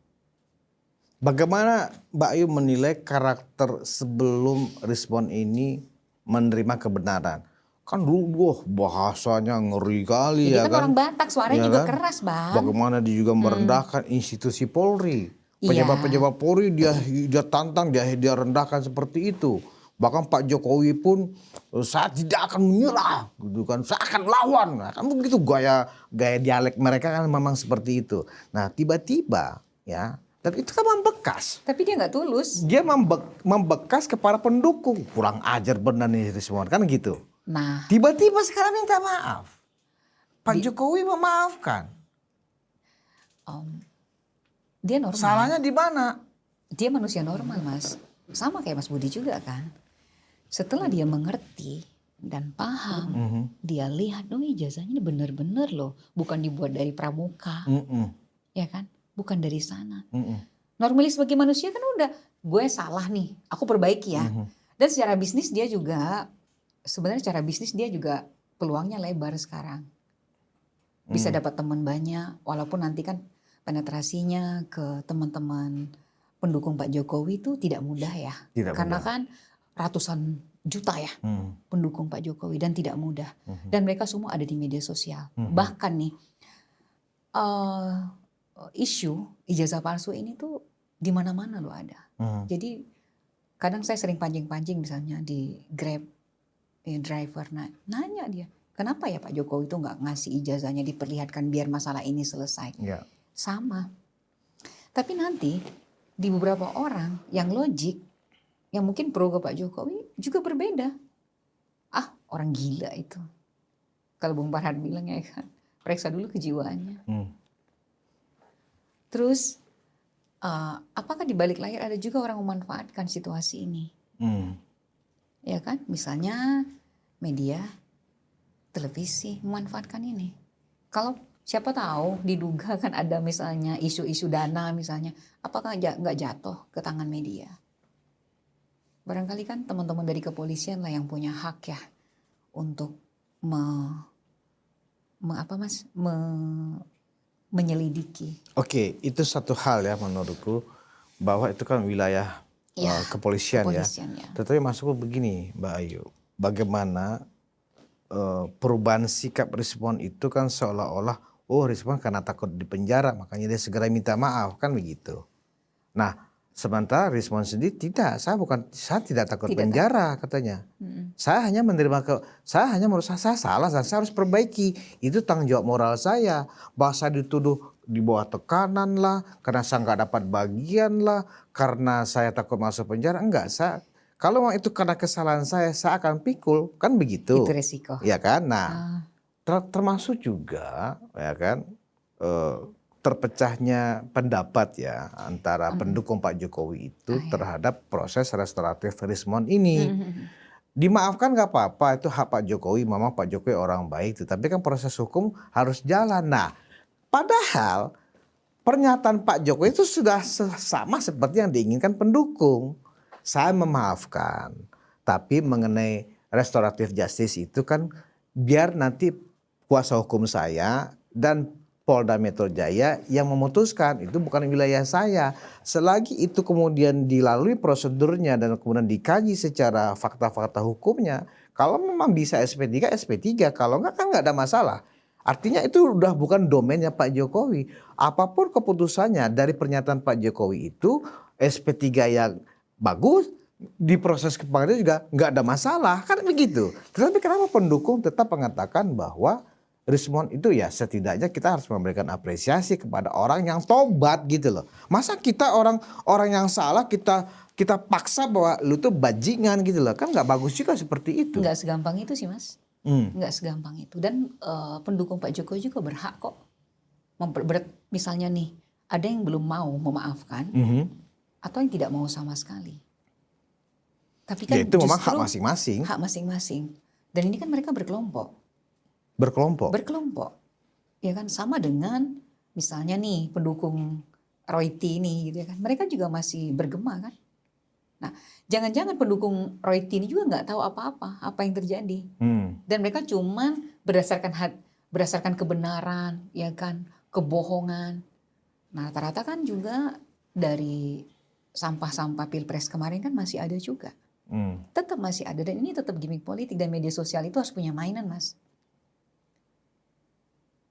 Bagaimana Mbak Ayu menilai karakter sebelum Rismon ini menerima kebenaran? Kan dulu bahasanya ngeri kali. Jadi ya kan orang Batak suaranya juga keras, Bang. Bagaimana dia juga merendahkan institusi Polri. Pejabat-pejabat Polri dia tantang, dia rendahkan seperti itu. Bahkan Pak Jokowi pun, saya tidak akan menyerah, gitu kan, saya akan lawan. Nah, kan begitu gaya dialek mereka kan memang seperti itu. Nah tiba-tiba ya, dan itu kan membekas. Tapi dia nggak tulus. Dia membekas kepada pendukung. Kurang ajar benar nih Rismon, kan gitu. Nah, tiba-tiba sekarang minta maaf. Pak Jokowi memaafkan. Dia normal. Salahnya di mana? Dia manusia normal, Mas. Sama kayak Mas Budi juga kan. Setelah dia mengerti dan paham, dia lihat, oh ijazahnya ini benar-benar loh, bukan dibuat dari pramuka, ya kan? Bukan dari sana. Normalis sebagai manusia kan udah, gue salah nih, aku perbaiki ya. Dan secara bisnis dia juga, sebenarnya secara bisnis dia juga peluangnya lebar sekarang. Bisa dapat teman banyak, walaupun nanti kan penetrasinya ke teman-teman pendukung Pak Jokowi itu tidak mudah ya. Karena kan ratusan juta ya pendukung Pak Jokowi dan tidak mudah. Dan mereka semua ada di media sosial. Bahkan nih isu ijazah palsu ini tuh di mana-mana loh ada. Jadi kadang saya sering pancing-pancing misalnya di Grab driver nanya dia, kenapa ya Pak Jokowi itu nggak ngasih ijazahnya diperlihatkan biar masalah ini selesai. Sama. Tapi nanti di beberapa orang yang logik, yang mungkin pro ke Pak Jokowi juga berbeda. Ah, orang gila itu. Kalau Bung Farhad bilang ya kan, periksa dulu kejiwaannya. Hmm. Terus apakah di balik layar ada juga orang memanfaatkan situasi ini? Ya kan, misalnya media, televisi memanfaatkan ini. Kalau siapa tahu diduga kan ada misalnya isu-isu dana misalnya, apakah nggak jatuh ke tangan media? Barangkali kan teman-teman dari kepolisian lah yang punya hak ya untuk menyelidiki. Oke, itu satu hal ya menurutku, bahwa itu kan wilayah kepolisian ya. Tetapi maksudku begini Mbak Ayu, bagaimana perubahan sikap Rismon itu kan seolah-olah Rismon karena takut dipenjara makanya dia segera minta maaf, kan begitu. Nah, sementara Rismon sendiri tidak, saya tidak takut penjara katanya. Saya hanya menurut saya salah dan saya harus perbaiki. Itu tanggung jawab moral saya. Bahwa saya dituduh di bawah tekanan lah, karena saya nggak dapat bagian lah, karena saya takut masuk penjara. Enggak, kalau itu karena kesalahan saya akan pikul, kan begitu. Itu resiko. Ya kan. Nah, termasuk juga ya kan terpecahnya pendapat ya antara pendukung Pak Jokowi itu terhadap proses restoratif Rismon ini. Dimaafkan nggak apa-apa, itu hak Pak Jokowi, memang Pak Jokowi orang baik, tetapi kan proses hukum harus jalan. Nah, padahal pernyataan Pak Jokowi itu sudah sama seperti yang diinginkan pendukung. Saya memaafkan, tapi mengenai restoratif justice itu kan biar nanti kuasa hukum saya dan Polda Metro Jaya yang memutuskan, itu bukan wilayah saya. Selagi itu kemudian dilalui prosedurnya dan kemudian dikaji secara fakta-fakta hukumnya, kalau memang bisa SP3, SP3, kalau enggak kan enggak ada masalah. Artinya itu udah bukan domainnya Pak Jokowi. Apapun keputusannya dari pernyataan Pak Jokowi itu, SP3 yang bagus, diproses ke pengadilan juga enggak ada masalah, kan begitu. Tetapi kenapa pendukung tetap mengatakan bahwa Rismon itu ya setidaknya kita harus memberikan apresiasi kepada orang yang tobat gitu loh. Masa kita orang yang salah kita paksa bahwa lu tuh bajingan gitu loh. Kan nggak bagus juga seperti itu. Nggak segampang itu sih Mas. Nggak segampang itu. Dan pendukung Pak Jokowi juga berhak kok. Misalnya nih ada yang belum mau memaafkan atau yang tidak mau sama sekali. Tapi kan ya, itu memang hak masing-masing. Hak masing-masing. Dan ini kan mereka berkelompok. Berkelompok. Ya kan, sama dengan misalnya nih pendukung Roy T ini gitu ya kan. Mereka juga masih bergema kan. Nah, jangan-jangan pendukung Roy T ini juga nggak tahu apa yang terjadi. Dan mereka cuman berdasarkan kebenaran, ya kan, kebohongan. Nah, rata-rata kan juga dari sampah-sampah Pilpres kemarin kan masih ada juga. Tetap masih ada, dan ini tetap gimmick politik, dan media sosial itu harus punya mainan Mas.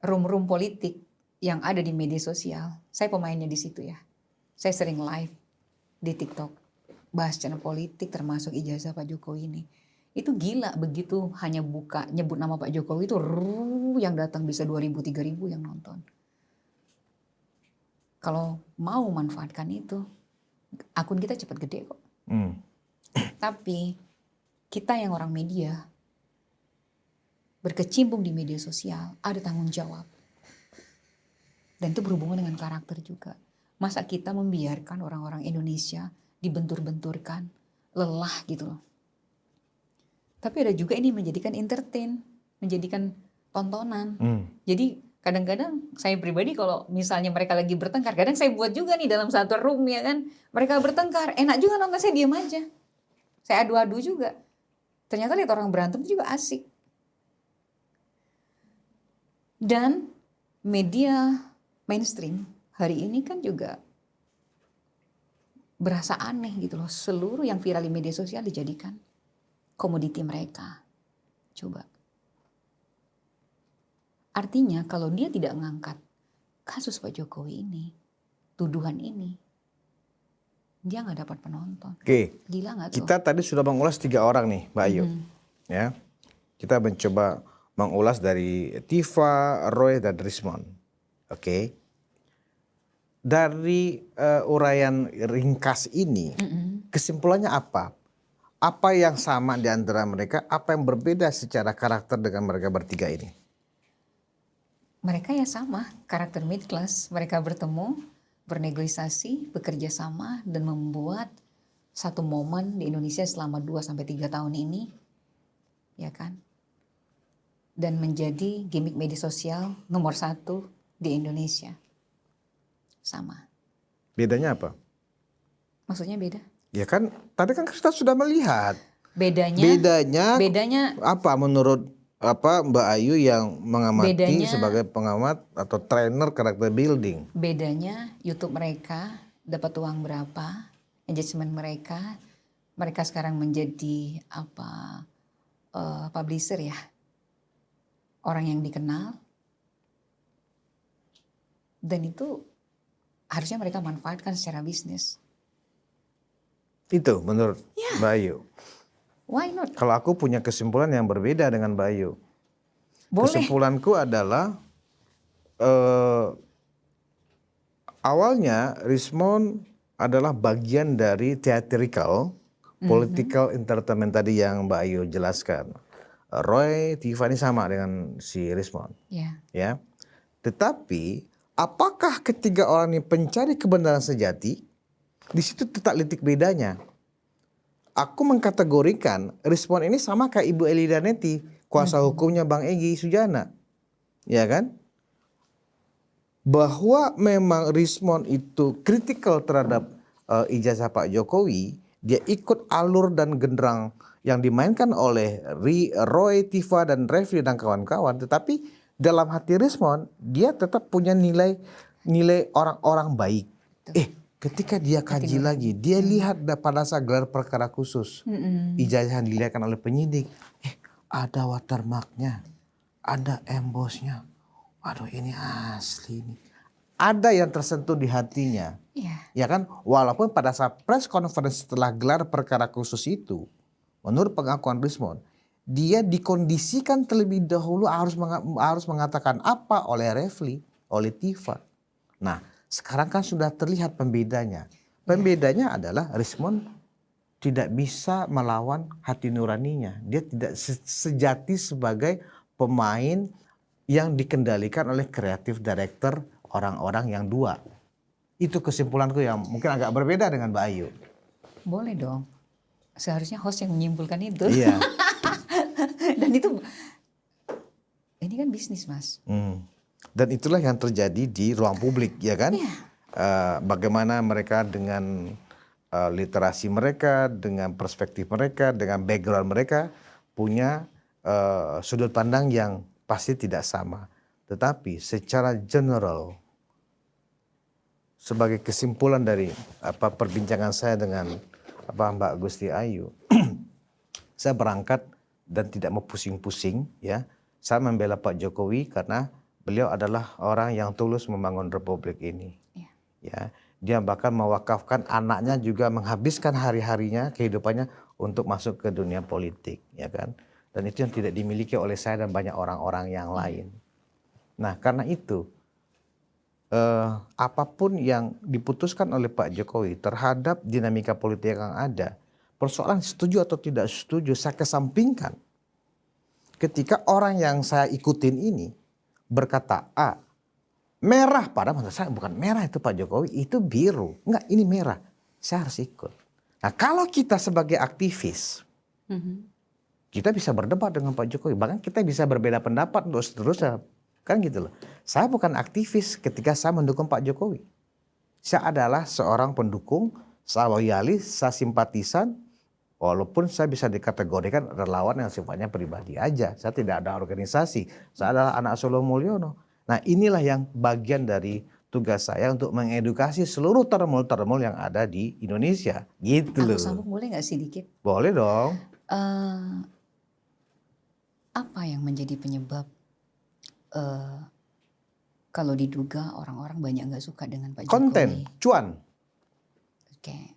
Room politik yang ada di media sosial, saya pemainnya di situ ya. Saya sering live di TikTok, bahas channel politik termasuk ijazah Pak Jokowi ini. Itu gila, begitu hanya buka nyebut nama Pak Jokowi itu yang datang bisa 2.000, 3.000 yang nonton. Kalau mau manfaatkan itu, akun kita cepat gede kok. Tapi kita yang orang media, berkecimpung di media sosial, ada tanggung jawab. Dan itu berhubungan dengan karakter juga. Masa kita membiarkan orang-orang Indonesia dibentur-benturkan, lelah gitu loh. Tapi ada juga ini menjadikan entertain, menjadikan tontonan. Jadi kadang-kadang saya pribadi kalau misalnya mereka lagi bertengkar, kadang saya buat juga nih dalam satu room ya kan. Mereka bertengkar, enak juga nonton, saya diam aja. Saya adu-adu juga. Ternyata lihat orang berantem juga asik. Dan media mainstream hari ini kan juga berasa aneh gitu loh. Seluruh yang viral di media sosial dijadikan komoditi mereka. Coba. Artinya kalau dia tidak mengangkat kasus Pak Jokowi ini, tuduhan ini, dia nggak dapat penonton. Oke. Gila nggak tuh? Kita tadi sudah mengulas 3 orang nih, Mbak Ayu. Ya. Kita mencoba mengulas dari Tifa, Roy, dan Rismon. Oke. Dari uraian ringkas ini, kesimpulannya apa? Apa yang sama di antara mereka? Apa yang berbeda secara karakter dengan mereka bertiga ini? Mereka ya sama, karakter mid class. Mereka bertemu, bernegosiasi, bekerja sama, dan membuat satu momen di Indonesia selama 2 sampai 3 tahun ini, ya kan? Dan menjadi gimmick media sosial nomor 1 di Indonesia. Sama. Bedanya apa? Maksudnya beda? Ya kan, tadi kan kita sudah melihat. Bedanya Apa menurut Mbak Ayu yang mengamati sebagai pengamat atau trainer karakter building? Bedanya YouTube mereka dapat uang berapa, engagement mereka sekarang menjadi publisher ya, orang yang dikenal, dan itu harusnya mereka manfaatkan secara bisnis. Itu menurut Mbak Ayu. Why not? Kalau aku punya kesimpulan yang berbeda dengan Mbak Ayu. Boleh. Kesimpulanku adalah awalnya Richmond adalah bagian dari theatrical, political entertainment tadi yang Mbak Ayu jelaskan. Roy, Tiffany sama dengan si Richmond. Ya. Tetapi apakah ketiga orang ini pencari kebenaran sejati? Di situ tetap titik bedanya. Aku mengkategorikan Richmond ini sama kayak Ibu Eli Daneti, kuasa hukumnya Bang Egy Sujana. Ya kan? Bahwa memang Richmond itu kritikal terhadap ijazah Pak Jokowi, dia ikut alur dan genderang yang dimainkan oleh Roy, Tifa, dan Refli dan kawan-kawan. Tetapi dalam hati Richmond, dia tetap punya nilai orang-orang baik. Ketika dia kaji lagi, dia lihat pada saat gelar perkara khusus, ijazah yang dilihatkan oleh penyidik, ada watermarknya, ada embossnya. Waduh, ini asli nih. Ada yang tersentuh di hatinya. Ya kan? Walaupun pada saat press conference setelah gelar perkara khusus itu, menurut pengakuan Richmond, dia dikondisikan terlebih dahulu harus mengatakan apa oleh Refli, oleh Tifa. Nah, sekarang kan sudah terlihat pembedanya. Pembedanya adalah Richmond tidak bisa melawan hati nuraninya. Dia tidak sejati sebagai pemain yang dikendalikan oleh kreatif director orang-orang yang dua. Itu kesimpulanku yang mungkin agak berbeda dengan Mbak Ayu. Boleh dong. Seharusnya host yang menyimpulkan itu. Iya. Dan itu, ini kan bisnis, Mas. Dan itulah yang terjadi di ruang publik, ya kan? Bagaimana mereka dengan literasi mereka, dengan perspektif mereka, dengan background mereka punya sudut pandang yang pasti tidak sama. Tetapi secara general, sebagai kesimpulan dari perbincangan saya dengan Mbak Gusti Ayu, saya berangkat dan tidak mau pusing-pusing, ya. Saya membela Pak Jokowi karena beliau adalah orang yang tulus membangun republik ini. Ya, dia bahkan mewakafkan anaknya juga menghabiskan hari-harinya, kehidupannya untuk masuk ke dunia politik, ya kan? Dan itu yang tidak dimiliki oleh saya dan banyak orang-orang yang lain. Nah, karena itu apapun yang diputuskan oleh Pak Jokowi terhadap dinamika politik yang ada, persoalan setuju atau tidak setuju saya kesampingkan. Ketika orang yang saya ikutin ini berkata A, merah, padahal menurut saya bukan merah itu Pak Jokowi, itu biru. Enggak, ini merah. Saya harus ikut. Nah, kalau kita sebagai aktivis, kita bisa berdebat dengan Pak Jokowi. Bahkan kita bisa berbeda pendapat untuk seterusnya. Kan gitu loh. Saya bukan aktivis ketika saya mendukung Pak Jokowi. Saya adalah seorang pendukung, saya loyalis, saya simpatisan. Walaupun saya bisa dikategorikan relawan yang sifatnya pribadi aja. Saya tidak ada organisasi. Saya adalah anak Solo Mulyono. Nah, inilah yang bagian dari tugas saya untuk mengedukasi seluruh termul-termul yang ada di Indonesia. Gitu loh. Aku sambung boleh gak sih dikit? Boleh dong. Apa yang menjadi penyebab kalau diduga orang-orang banyak gak suka dengan Pak Jokowi? Konten, cuan. Oke.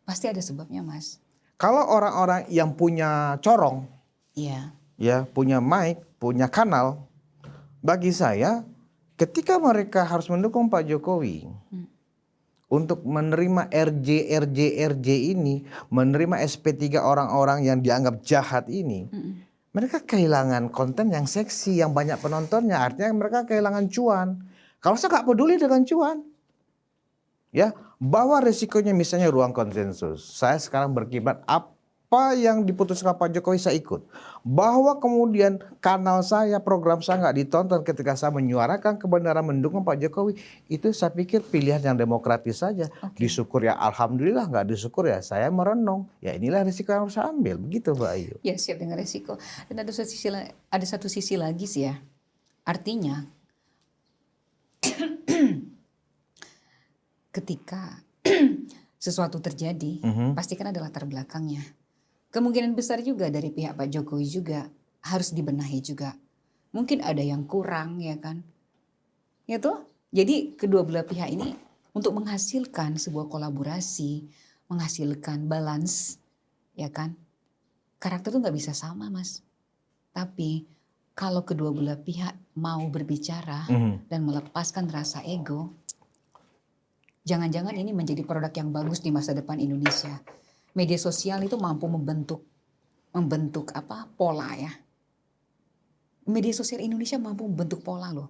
Pasti ada sebabnya, Mas. Kalau orang-orang yang punya corong, ya punya mic, punya kanal, bagi saya ketika mereka harus mendukung Pak Jokowi, untuk menerima RJ ini, menerima SP3 orang-orang yang dianggap jahat ini, mereka kehilangan konten yang seksi, yang banyak penontonnya. Artinya mereka kehilangan cuan. Kalau saya nggak peduli dengan cuan, ya, bawa resikonya misalnya ruang konsensus. Saya sekarang berkiblat apa yang diputuskan Pak Jokowi saya ikut. Bahwa kemudian kanal saya, program saya nggak ditonton ketika saya menyuarakan kebenaran mendukung Pak Jokowi, itu saya pikir pilihan yang demokratis saja. Disyukur ya alhamdulillah, nggak disyukur ya saya merenung. Ya inilah risiko yang harus saya ambil, begitu Mbak Ayu. Ya, siap dengan resiko. Dan ada satu sisi lagi sih ya. Artinya ketika sesuatu terjadi, pasti kan ada latar belakangnya. Kemungkinan besar juga dari pihak Pak Jokowi juga harus dibenahi juga. Mungkin ada yang kurang, ya kan? Ya toh? Jadi kedua belah pihak ini untuk menghasilkan sebuah kolaborasi, menghasilkan balance, ya kan? Karakter tuh nggak bisa sama, Mas. Tapi kalau kedua belah pihak mau berbicara dan melepaskan rasa ego, jangan-jangan ini menjadi produk yang bagus di masa depan Indonesia. Media sosial itu mampu membentuk pola ya. Media sosial Indonesia mampu membentuk pola loh.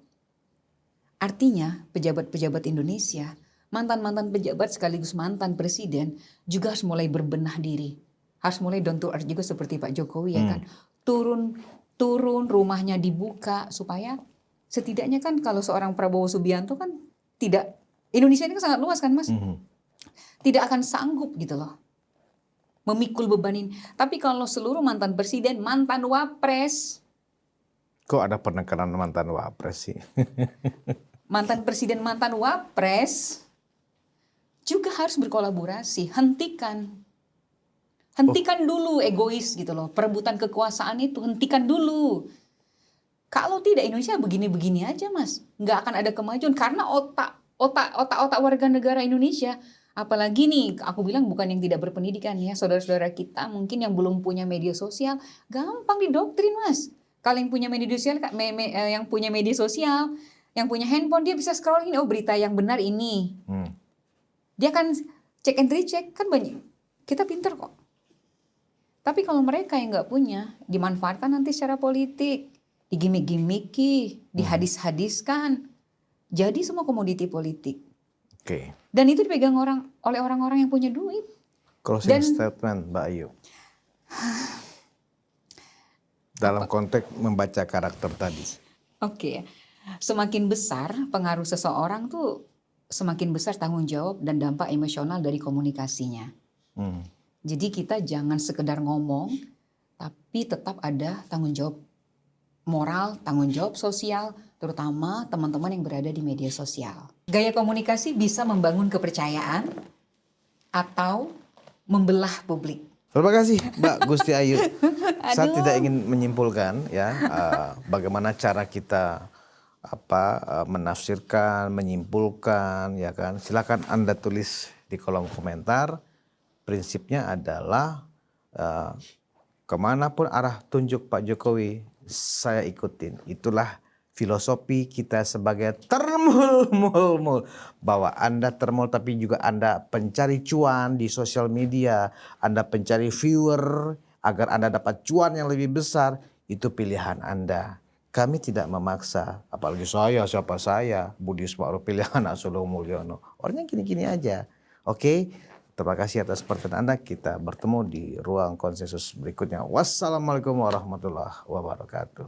Artinya pejabat-pejabat Indonesia, mantan-mantan pejabat sekaligus mantan presiden juga harus mulai berbenah diri. Harus mulai down to earth juga seperti Pak Jokowi ya kan. Turun rumahnya dibuka supaya setidaknya kan kalau seorang Prabowo Subianto kan tidak, Indonesia ini kan sangat luas kan Mas. Tidak akan sanggup gitu loh memikul bebanin. Tapi kalau seluruh mantan presiden, mantan wapres. Kok ada penekanan mantan wapres sih? Mantan presiden, mantan wapres juga harus berkolaborasi. Hentikan dulu egois gitu loh. Perebutan kekuasaan itu hentikan dulu. Kalau tidak Indonesia begini-begini aja Mas. Nggak akan ada kemajuan karena otak warga negara Indonesia. Apalagi nih, aku bilang bukan yang tidak berpendidikan ya, saudara-saudara kita mungkin yang belum punya media sosial, gampang didoktrin Mas. Kalau yang punya media sosial, yang punya handphone dia bisa scrolling, oh berita yang benar ini. Dia kan cek and recheck, kan banyak. Kita pinter kok. Tapi kalau mereka yang nggak punya, dimanfaatkan nanti secara politik, digimik-gimiki, dihadis-hadiskan, jadi semua komoditi politik. Dan itu dipegang oleh orang-orang yang punya duit. Closing statement Mbak Ayu. Dalam konteks membaca karakter tadi. Semakin besar pengaruh seseorang tuh, semakin besar tanggung jawab dan dampak emosional dari komunikasinya. Jadi kita jangan sekedar ngomong, tapi tetap ada tanggung jawab moral, tanggung jawab sosial, terutama teman-teman yang berada di media sosial. Gaya komunikasi bisa membangun kepercayaan atau membelah publik. Terima kasih Mbak Gusti Ayu. Saya tidak ingin menyimpulkan ya bagaimana cara kita menafsirkan, menyimpulkan ya kan. Silakan Anda tulis di kolom komentar. Prinsipnya adalah kemanapun arah tunjuk Pak Jokowi saya ikutin. Itulah filosofi kita sebagai termul, bahwa Anda termul tapi juga Anda pencari cuan di sosial media, Anda pencari viewer agar Anda dapat cuan yang lebih besar, itu pilihan Anda. Kami tidak memaksa, apalagi siapa saya, Budi Smaruf pilihan anak Solo Mulyono. Orangnya gini-gini aja. Oke, terima kasih atas perhatian Anda. Kita bertemu di ruang konsensus berikutnya. Wassalamualaikum warahmatullahi wabarakatuh.